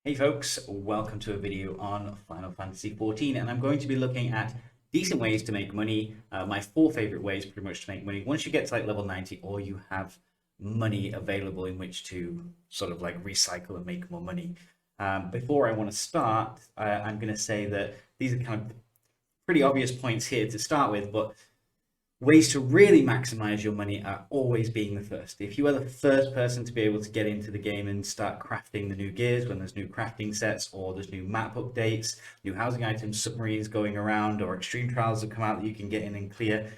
Hey folks, welcome to a video on Final Fantasy XIV, and I'm going to be looking at decent ways to make money, my four favorite ways pretty much to make money once you get to like level 90 or you have money available in which to sort of like recycle and make more money. Before I want to start, I'm going to say that these are kind of pretty obvious points here to start with, but ways to really maximize your money are always being the first. If you are the first person to be able to get into the game and start crafting the new gears when there's new crafting sets or there's new map updates, new housing items, submarines going around, or extreme trials that come out that you can get in and clear,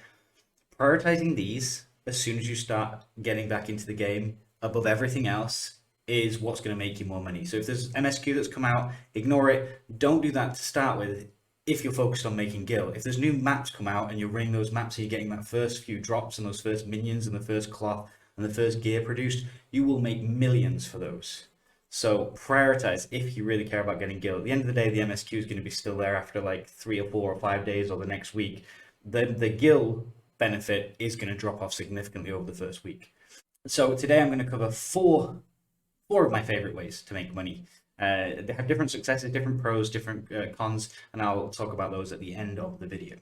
prioritizing these as soon as you start getting back into the game above everything else is what's going to make you more money. So if there's MSQ that's come out, ignore it. Don't do that to start with if you're focused on making gil. If there's new maps come out and you're running those maps and you're getting that first few drops and those first minions and the first cloth and the first gear produced, you will make millions for those. So prioritize if you really care about getting gil. At the end of the day, the MSQ is going to be still there after like 3 or 4 or 5 days or the next week. The gil benefit is going to drop off significantly over the first week. So today I'm going to cover four of my favorite ways to make money. They have different successes, different pros, different cons, and I'll talk about those at the end of the video.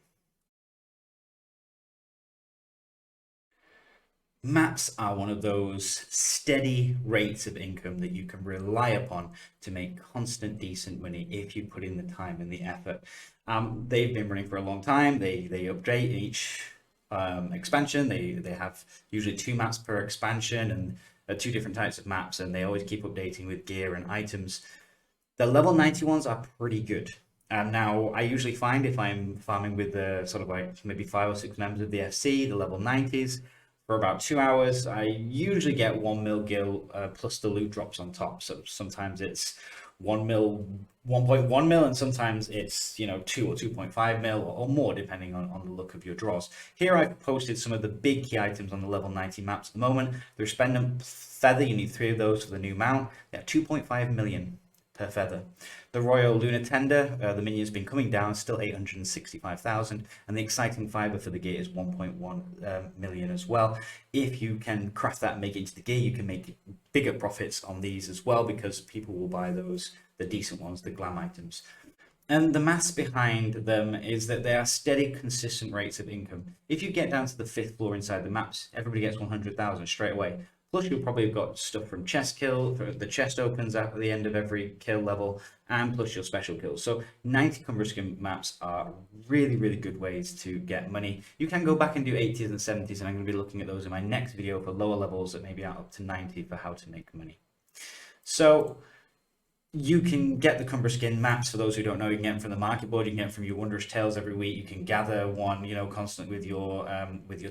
Maps are one of those steady rates of income that you can rely upon to make constant, decent money if you put in the time and the effort. They've been running for a long time. They update each expansion. They have usually 2 maps per expansion and 2 different types of maps, and they always keep updating with gear and items. The level 90 ones are pretty good. Now, I usually find if I'm farming with the sort of like maybe 5 or 6 members of the FC, the level 90s, for about 2 hours, I usually get 1 mil gil plus the loot drops on top. So sometimes it's 1 mil, 1.1 mil, and sometimes it's 2 or 2.5 mil or more, depending on the look of your draws. Here I've posted some of the big key items on the level 90 maps at the moment. The Resplendent Feather, you need 3 of those for the new mount. They're 2.5 million per feather. The Royal Lunar Tender, the minion's been coming down, still 865,000, and the Exciting Fiber for the gear is 1.1 million as well. If you can craft that and make it into the gear, you can make bigger profits on these as well, because people will buy those, the decent ones, the glam items. And the maths behind them is that they are steady, consistent rates of income. If you get down to the 5th floor inside the maps, everybody gets 100,000 straight away. Plus, you'll probably have got stuff from chest kill, the chest opens at the end of every kill level, and plus your special kills. So 90 Kumbhiraskin maps are really, really good ways to get money. You can go back and do 80s and 70s, and I'm going to be looking at those in my next video for lower levels that maybe out up to 90 for how to make money. So you can get the Kumbhiraskin maps. For those who don't know, you can get them from the market board. You can get them from your Wondrous Tales every week. You can gather one, constantly with your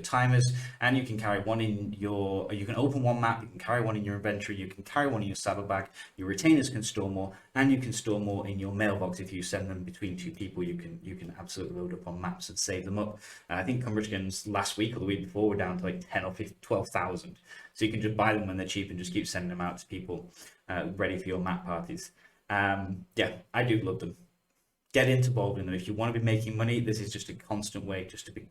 timers, and you can carry one in your. You can open one map. You can carry one in your inventory. You can carry one in your saddlebag. Your retainers can store more, and you can store more in your mailbox if you send them between 2 people. You can absolutely load up on maps and save them up. I think Kumbhiraskin's last week or the week before were down to like 10 or 12,000. So you can just buy them when they're cheap and just keep sending them out to people ready for your map parties. Yeah, I do love them. Get involved in them. If you want to be making money, this is just a constant way, just to be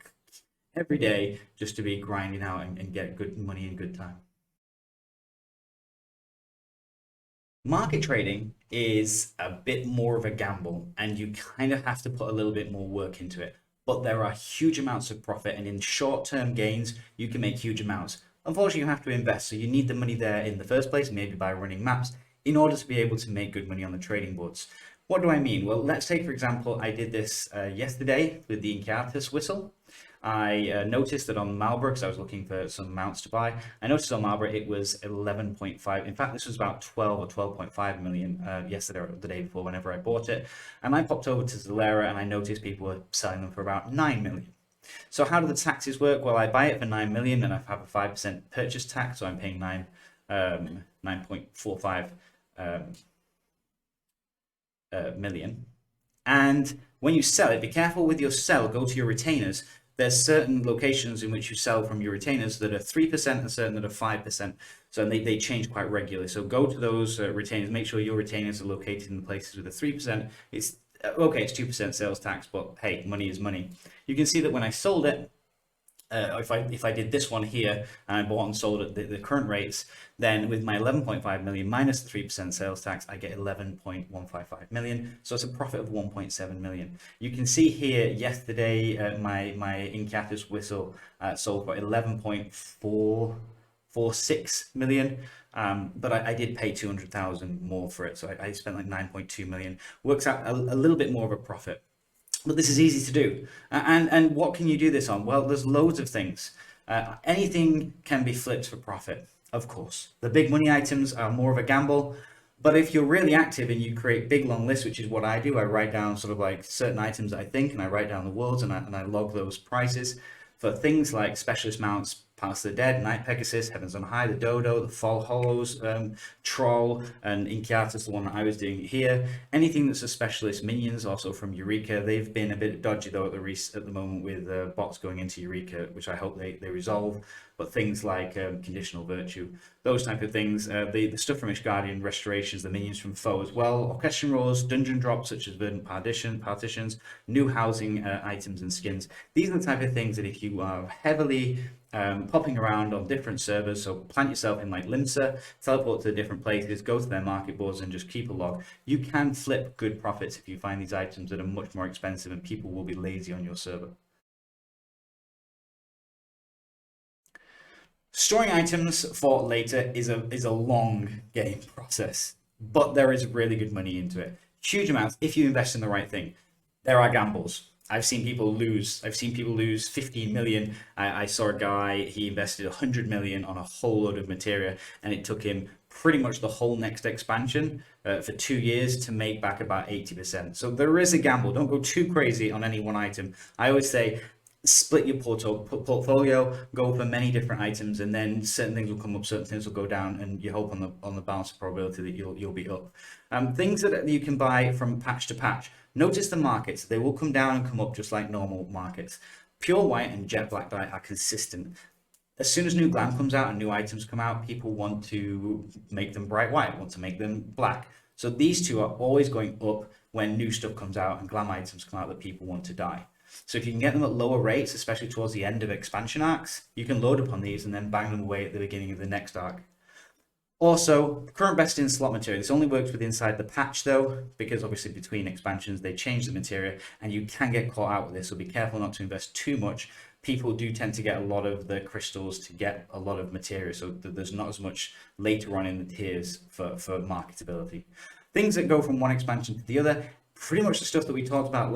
every day, just to be grinding out and get good money and good time. Market trading is a bit more of a gamble, and you kind of have to put a little bit more work into it. But there are huge amounts of profit, and in short-term gains, you can make huge amounts. Unfortunately, you have to invest, so you need the money there in the first place, maybe by running maps, in order to be able to make good money on the trading boards. What do I mean? Well, let's take, for example, I did this yesterday with the Incarnatus whistle. I noticed that on Marlborough, because I was looking for some mounts to buy, I noticed on Marlborough it was 11.5. In fact, this was about 12 or 12.5 million yesterday or the day before, whenever I bought it. And I popped over to Zalera and I noticed people were selling them for about 9 million. So how do the taxes work? Well, I buy it for 9 million and I have a 5% purchase tax, so I'm paying 9.45 million. And when you sell it, be careful with your sell. Go to your retainers. There's certain locations in which you sell from your retainers that are 3% and certain that are 5%. So they change quite regularly. So go to those retainers. Make sure your retainers are located in the places with a 3%. It's okay, it's 2% sales tax, but hey, money is money. You can see that when I sold it, if I did this one here and I bought and sold at the current rates, then with my 11.5 million minus the 3% sales tax, I get 11.155 million. So it's a profit of 1.7 million. You can see here yesterday, my Incatus whistle sold for 11.446 million. But I did pay 200,000 more for it. So I spent like 9.2 million. Works out a little bit more of a profit. But this is easy to do. And what can you do this on? Well, there's loads of things. Anything can be flipped for profit, of course. The big money items are more of a gamble. But if you're really active and you create big long lists, which is what I do, I write down sort of like certain items that I think, and I write down the words and I log those prices for things like specialist mounts, Palace of the Dead, Night Pegasus, Heavens on High, the Dodo, the Fall Hollows, Troll, and Inkiatus, the one that I was doing here. Anything that's a specialist, minions, also from Eureka. They've been a bit dodgy though at the moment with bots going into Eureka, which I hope they resolve. But things like conditional virtue, those type of things, the stuff from Ishgardian restorations, the minions from Foe as well, orchestration rolls, dungeon drops such as verdant partitions, new housing items and skins. These are the type of things that if you are heavily popping around on different servers, so plant yourself in like Limsa, teleport to different places, go to their market boards and just keep a log. You can flip good profits if you find these items that are much more expensive and people will be lazy on your server. Storing items for later is a long game process, but there is really good money into it. Huge amounts if you invest in the right thing. There are gambles. I've seen people lose. I've seen people lose 15 million. I saw a guy, he invested 100 million on a whole load of materia, and it took him pretty much the whole next expansion for 2 years to make back about 80%. So there is a gamble. Don't go too crazy on any one item. I always say split your portfolio, go for many different items, and then certain things will come up, certain things will go down, and you hope on the balance of probability that you'll be up. Things that you can buy from patch to patch. Notice the markets; they will come down and come up just like normal markets. Pure white and jet black dye are consistent. As soon as new glam comes out and new items come out, people want to make them bright white, want to make them black. So these two are always going up when new stuff comes out and glam items come out that people want to dye. So if you can get them at lower rates, especially towards the end of expansion arcs, you can load up on these and then bang them away at the beginning of the next arc. Also, current best in slot material. This only works with inside the patch though, because obviously between expansions they change the material and you can get caught out with this, so be careful not to invest too much. People do tend to get a lot of the crystals to get a lot of material, so there's not as much later on in the tiers for marketability. Things that go from one expansion to the other, pretty much the stuff that we talked about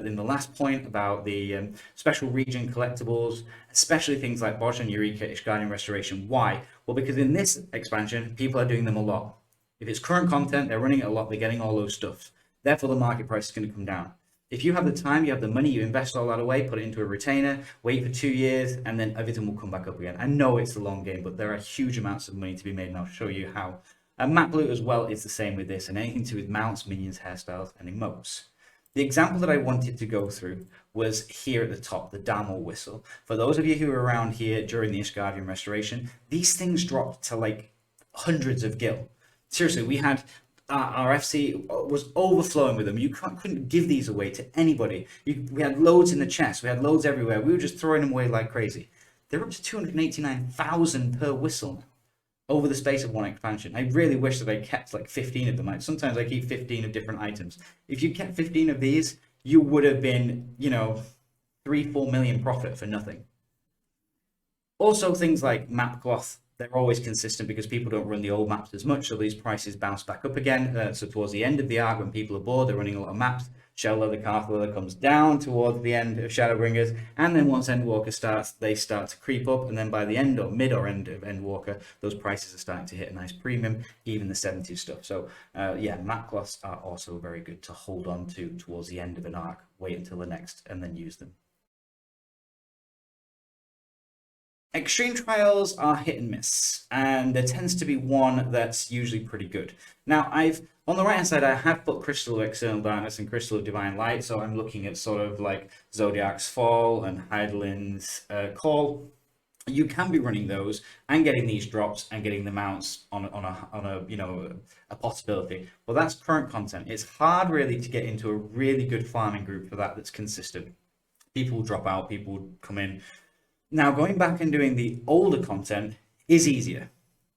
in the last point about the special region collectibles, especially things like Bosch and Eureka, Ishgardian Restoration. Why? Well, because in this expansion, people are doing them a lot. If it's current content, they're running it a lot, they're getting all those stuff. Therefore, the market price is going to come down. If you have the time, you have the money, you invest all that away, put it into a retainer, wait for 2 years, and then everything will come back up again. I know it's a long game, but there are huge amounts of money to be made, and I'll show you how. And map loot as well is the same with this, and anything to do with mounts, minions, hairstyles, and emotes. The example that I wanted to go through was here at the top, the Damo whistle. For those of you who were around here during the Ishgardian Restoration, these things dropped to like hundreds of gil. Seriously, we had our FC was overflowing with them. You couldn't give these away to anybody. We had loads in the chest. We had loads everywhere. We were just throwing them away like crazy. They're up to 289,000 per whistle now over the space of one expansion. I really wish that I kept like 15 of them. Sometimes I keep 15 of different items. If you kept 15 of these, you would have been, 3-4 million profit for nothing. Also, things like map cloth, they're always consistent because people don't run the old maps as much, so these prices bounce back up again. So towards the end of the arc, when people are bored, they're running a lot of maps. Shell Leather, Calf Leather comes down towards the end of Shadowbringers, and then once Endwalker starts, they start to creep up, and then by the end or mid or end of Endwalker, those prices are starting to hit a nice premium, even the 70s stuff. So yeah, map cloths are also very good to hold on to towards the end of an arc, wait until the next, and then use them. Extreme trials are hit and miss, and there tends to be one that's usually pretty good. Now, on the right hand side, I have put Crystal of External Darkness and Crystal of Divine Light, so I'm looking at sort of like Zodiac's Fall and Hydaelyn's Call. You can be running those and getting these drops and getting the mounts on a possibility, but that's current content. It's hard really to get into a really good farming group for that that's consistent. People drop out, people come in. Now, going back and doing the older content is easier.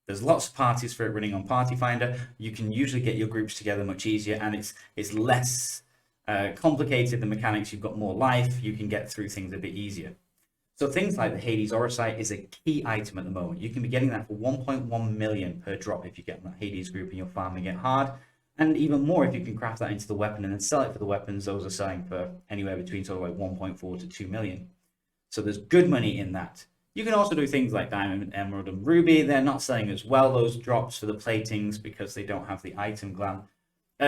There's lots of parties for it running on Party Finder. You can usually get your groups together much easier, and it's less complicated. The mechanics, you've got more life. You can get through things a bit easier. So things like the Hades Orosite is a key item at the moment. You can be getting that for 1.1 million per drop if you get that Hades group and you're farming it hard. And even more if you can craft that into the weapon and then sell it for the weapons. Those are selling for anywhere between sort of like 1.4 to 2 million. So there's good money in that. You can also do things like Diamond, Emerald, and Ruby. They're not selling as well, those drops for the platings, because they don't have the item glam.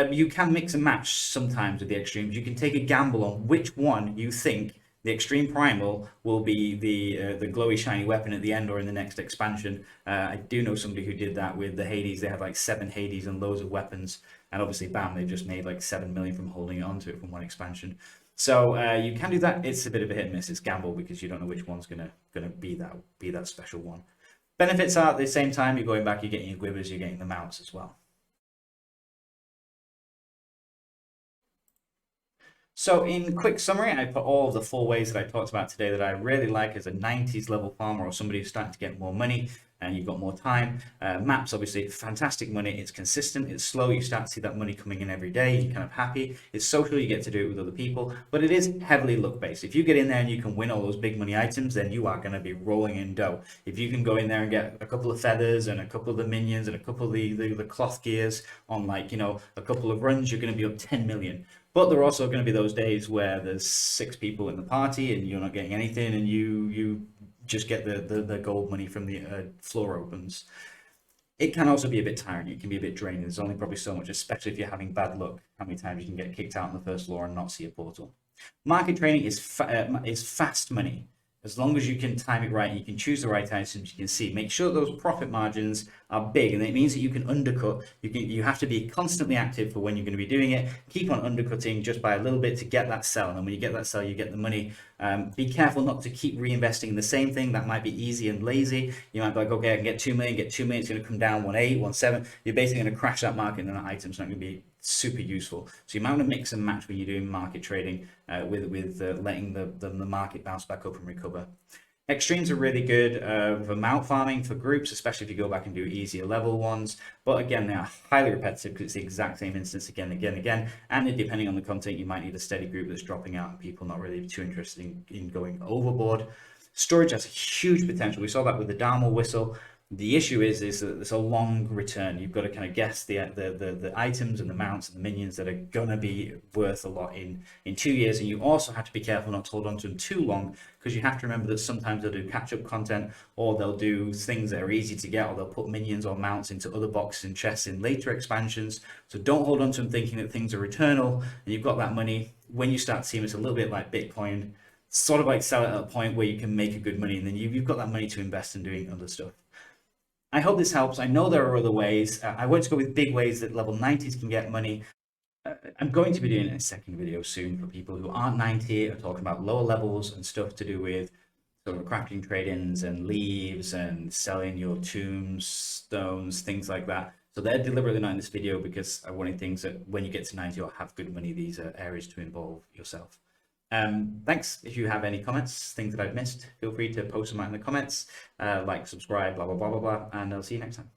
You can mix and match sometimes with the extremes. You can take a gamble on which one you think the Extreme Primal will be the glowy shiny weapon at the end or in the next expansion. I do know somebody who did that with the Hades. They had like 7 Hades and loads of weapons, and obviously bam, they just made like 7 million from holding onto it from one expansion. So you can do that. It's a bit of a hit and miss. It's gamble because you don't know which one's gonna be that special one. Benefits are at the same time, you're going back, you're getting your Gwibers, you're getting the mounts as well. So in quick summary, I put all of the 4 ways that I talked about today that I really like as a 90s level farmer or somebody who's starting to get more money and you've got more time. Maps, obviously, fantastic money. It's consistent, it's slow. You start to see that money coming in every day. You're kind of happy. It's social. You get to do it with other people, but it is heavily luck based. If you get in there and you can win all those big money items, then you are going to be rolling in dough. If you can go in there and get a couple of feathers and a couple of the minions and a couple of the cloth gears on, like, you know, a couple of runs, you're going to be up 10 million. But there are also going to be those days where there's 6 people in the party and you're not getting anything, and you just get the gold money from the floor opens. It can also be a bit tiring. It can be a bit draining. There's only probably so much, especially if you're having bad luck, how many times you can get kicked out on the first floor and not see a portal. Market trading is fast money. As long as you can time it right, you can choose the right items, you can see. Make sure those profit margins are big, and it means that you can undercut. You have to be constantly active for when you're going to be doing it. Keep on undercutting just by a little bit to get that sell, and when you get that sell, you get the money. Be careful not to keep reinvesting in the same thing. That might be easy and lazy. You might be like, okay, I can get 2 million, it's going to come down 1.8, 1.7. You're basically going to crash that market, and that item's not going to be super useful. So you might want to mix and match when you're doing market trading with letting the market bounce back up and recover. Extremes are really good for mount farming for groups, especially if you go back and do easier level ones. But again, they are highly repetitive because it's the exact same instance again and again and again. And depending on the content, you might need a steady group that's dropping out and people not really too interested in going overboard. Storage has huge potential. We saw that with the Dharma whistle. The issue is that it's a long return. You've got to kind of guess the items and the mounts and the minions that are going to be worth a lot in 2 years. And you also have to be careful not to hold on to them too long, because you have to remember that sometimes they'll do catch-up content, or they'll do things that are easy to get, or they'll put minions or mounts into other boxes and chests in later expansions. So don't hold on to them thinking that things are eternal and you've got that money. When you start to see them, it's a little bit like Bitcoin, sort of like sell it at a point where you can make a good money, and then you've got that money to invest in doing other stuff. I hope this helps. I know there are other ways. I want to go with big ways that level 90s can get money. I'm going to be doing a second video soon for people who aren't 90 or talking about lower levels and stuff to do with sort of crafting trade-ins and leaves and selling your tombstones, things like that. So they're deliberately not in this video because I wanted things that when you get to 90 or have good money, these are areas to involve yourself. Thanks. If you have any comments, things that I've missed, feel free to post them out in the comments, like, subscribe, blah, blah, blah, blah, blah, and I'll see you next time.